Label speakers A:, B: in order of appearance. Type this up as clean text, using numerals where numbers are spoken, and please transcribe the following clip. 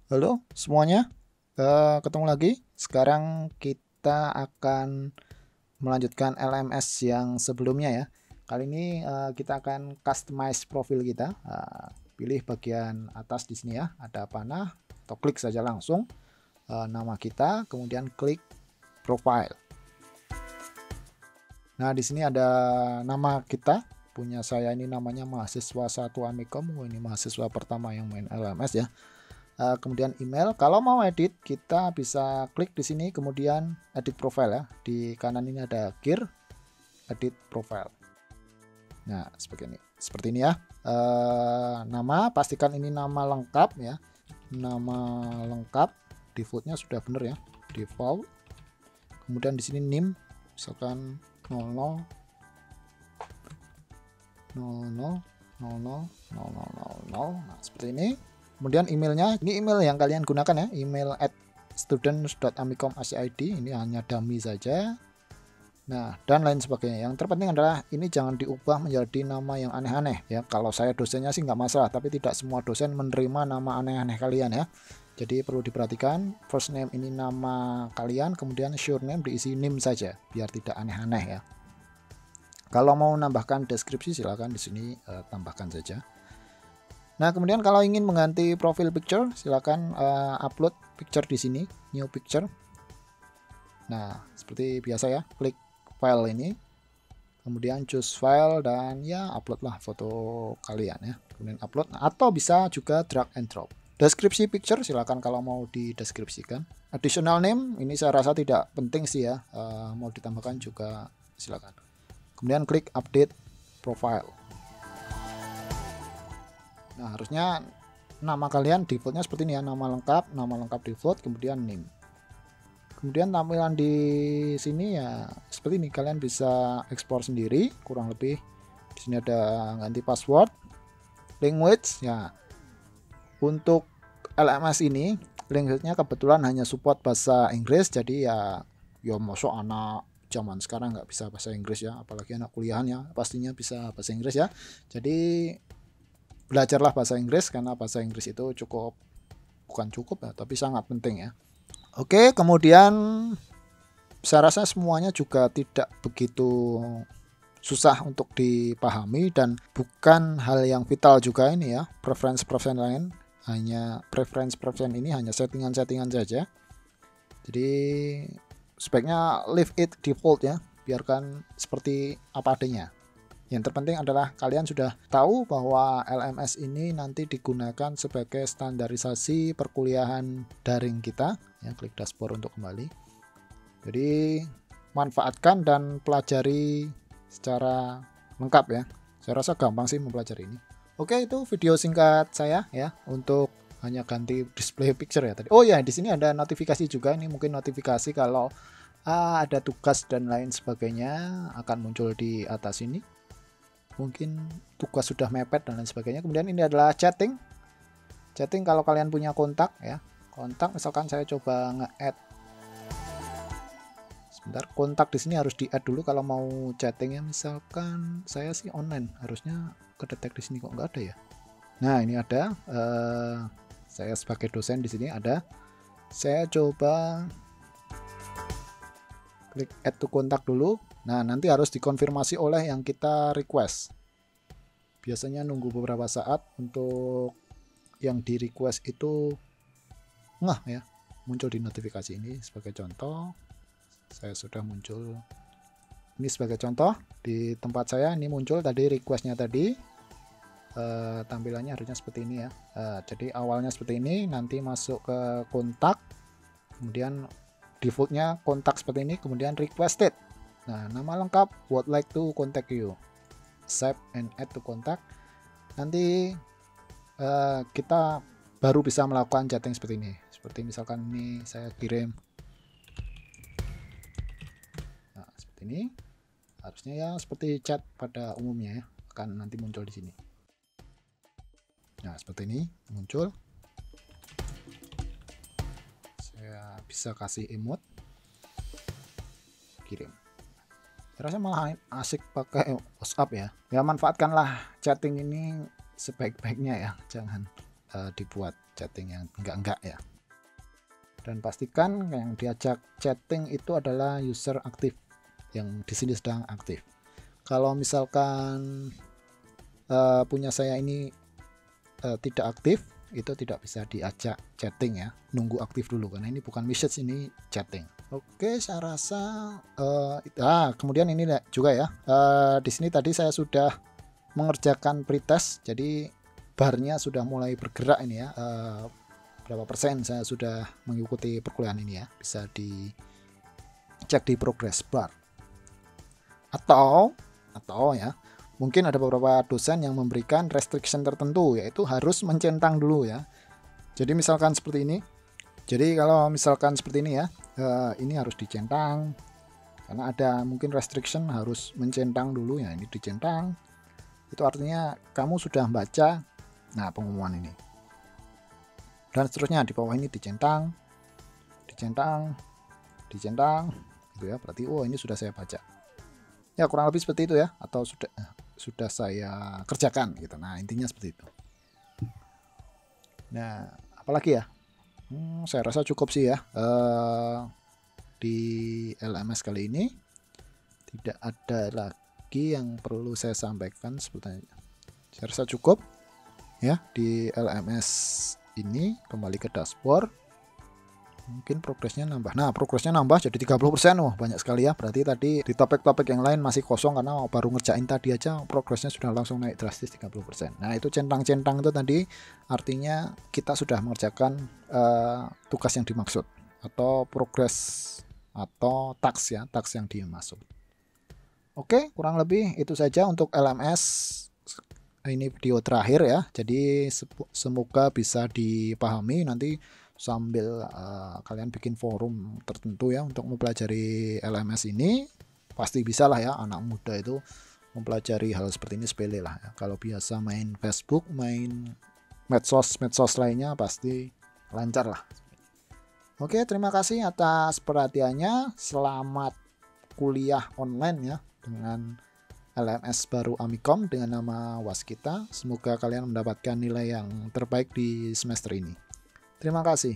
A: Halo semuanya, ketemu lagi. Sekarang kita akan melanjutkan LMS yang sebelumnya ya. Kali ini kita akan customize profil kita. Pilih bagian atas di sini ya, ada panah atau klik saja langsung nama kita, kemudian klik profile. Nah, di sini ada nama kita. Punya saya ini namanya mahasiswa 1 Amikom. Ini mahasiswa pertama yang main LMS ya. Kemudian email. Kalau mau edit, kita bisa klik di sini, kemudian edit profile ya. Di kanan ini ada gear, edit profile. Nah, seperti ini ya. Nama, pastikan ini nama lengkap ya. Nama lengkap, defaultnya sudah benar ya, default. Kemudian di sini name, misalkan 00 00 00 000. Nah, seperti ini. Kemudian emailnya, ini email yang kalian gunakan ya, email @students.amikom.ac.id, ini hanya dummy saja. Nah, dan lain sebagainya. Yang terpenting adalah ini jangan diubah menjadi nama yang aneh-aneh ya. Kalau saya dosennya sih nggak masalah, tapi tidak semua dosen menerima nama aneh-aneh kalian ya. Jadi perlu diperhatikan, first name ini nama kalian, kemudian surname diisi name saja, biar tidak aneh-aneh ya. Kalau mau menambahkan deskripsi silakan di sini tambahkan saja. Nah, kemudian kalau ingin mengganti profil picture, silakan upload picture di sini, new picture. Nah, seperti biasa ya, klik file ini, kemudian choose file dan ya uploadlah foto kalian ya. Kemudian upload atau bisa juga drag and drop. Deskripsi picture silakan kalau mau dideskripsikan. Additional name ini saya rasa tidak penting sih ya, mau ditambahkan juga silakan. Kemudian klik update profile. Nah, harusnya nama kalian defaultnya seperti ini ya, nama lengkap default, kemudian name. Kemudian tampilan di sini ya seperti ini, kalian bisa ekspor sendiri kurang lebih. Di sini ada ganti password, language ya. Untuk LMS ini language-nya kebetulan hanya support bahasa Inggris, jadi ya masuk anak zaman sekarang nggak bisa bahasa Inggris ya, apalagi anak kuliahan ya pastinya bisa bahasa Inggris ya. Jadi belajarlah bahasa Inggris karena bahasa Inggris itu bukan cukup ya, tapi sangat penting ya. Oke, kemudian saya rasa semuanya juga tidak begitu susah untuk dipahami dan bukan hal yang vital juga ini ya. Preference lain hanya preference ini hanya settingan-settingan saja. Jadi sebaiknya leave it default ya, biarkan seperti apa adanya. Yang terpenting adalah kalian sudah tahu bahwa LMS ini nanti digunakan sebagai standarisasi perkuliahan daring kita. Ya, klik dashboard untuk kembali. Jadi manfaatkan dan pelajari secara lengkap ya. Saya rasa gampang sih mempelajari ini. Oke, itu video singkat saya ya untuk hanya ganti display picture ya tadi. Oh ya, di sini ada notifikasi juga. Ini mungkin notifikasi kalau ada tugas dan lain sebagainya akan muncul di atas ini. Mungkin tugas sudah mepet dan lain sebagainya. Kemudian ini adalah chatting kalau kalian punya kontak ya, kontak misalkan saya coba nge-add sebentar, kontak di sini harus di-add dulu kalau mau chatting ya. Misalkan saya sih online, harusnya kedetek di sini kok nggak ada ya. Nah, ini ada saya sebagai dosen di sini ada. Saya coba klik add to kontak dulu. Nah, nanti harus dikonfirmasi oleh yang kita request. Biasanya nunggu beberapa saat untuk yang di request itu ya, muncul di notifikasi ini. Sebagai contoh, saya sudah muncul ini sebagai contoh di tempat saya, ini muncul tadi requestnya tadi. Tampilannya harusnya seperti ini ya. Jadi awalnya seperti ini, nanti masuk ke kontak, kemudian defaultnya kontak seperti ini, kemudian requested. Nah, nama lengkap would like to contact you, save and add to contact. Nanti kita baru bisa melakukan chatting seperti ini. Seperti misalkan ini saya kirim. Nah, seperti ini. Harusnya ya seperti chat pada umumnya ya, akan nanti muncul di sini. Nah, seperti ini muncul. Saya bisa kasih emote, kirim. Saya rasa malah asik pakai WhatsApp ya. Ya, manfaatkanlah chatting ini sebaik-baiknya ya, jangan dibuat chatting yang enggak ya. Dan pastikan yang diajak chatting itu adalah user aktif yang di sini sedang aktif. Kalau misalkan punya saya ini tidak aktif, itu tidak bisa diajak chatting ya, nunggu aktif dulu karena ini bukan message, ini chatting. Oke, saya rasa kemudian ini juga ya, di sini tadi saya sudah mengerjakan pretest, jadi barnya sudah mulai bergerak ini ya, berapa persen saya sudah mengikuti perkuliahan ini ya, bisa dicek di progress bar. Atau ya, mungkin ada beberapa dosen yang memberikan restriction tertentu, yaitu harus mencentang dulu ya. Jadi misalkan seperti ini. Jadi kalau misalkan seperti ini ya, ini harus dicentang. Karena ada mungkin restriction harus mencentang dulu ya, ini dicentang. Itu artinya kamu sudah baca pengumuman ini. Dan seterusnya di bawah ini dicentang, gitu ya. Berarti ini sudah saya baca. Ya kurang lebih seperti itu ya, atau sudah saya kerjakan gitu. Nah intinya seperti itu. Nah apalagi ya, saya rasa cukup sih ya, di LMS kali ini tidak ada lagi yang perlu saya sampaikan sebetulnya. Saya rasa cukup ya di LMS ini. Kembali ke dashboard, mungkin progresnya nambah. Nah progresnya nambah jadi 30%. Wah banyak sekali ya. Berarti tadi di topik-topik yang lain masih kosong karena baru ngerjain tadi aja progresnya sudah langsung naik drastis 30%. Nah itu centang-centang itu tadi artinya kita sudah mengerjakan tugas yang dimaksud, atau progres, atau task ya, task yang dimaksud. Oke, kurang lebih itu saja untuk LMS. Ini video terakhir ya, jadi semoga bisa dipahami. Nanti sambil kalian bikin forum tertentu ya untuk mempelajari LMS ini, pasti bisa lah ya, anak muda itu mempelajari hal seperti ini sepele lah ya. Kalau biasa main Facebook, main medsos lainnya pasti lancar lah. Oke, terima kasih atas perhatiannya. Selamat kuliah online ya dengan LMS baru Amikom dengan nama Waskita. Semoga kalian mendapatkan nilai yang terbaik di semester ini. Terima kasih.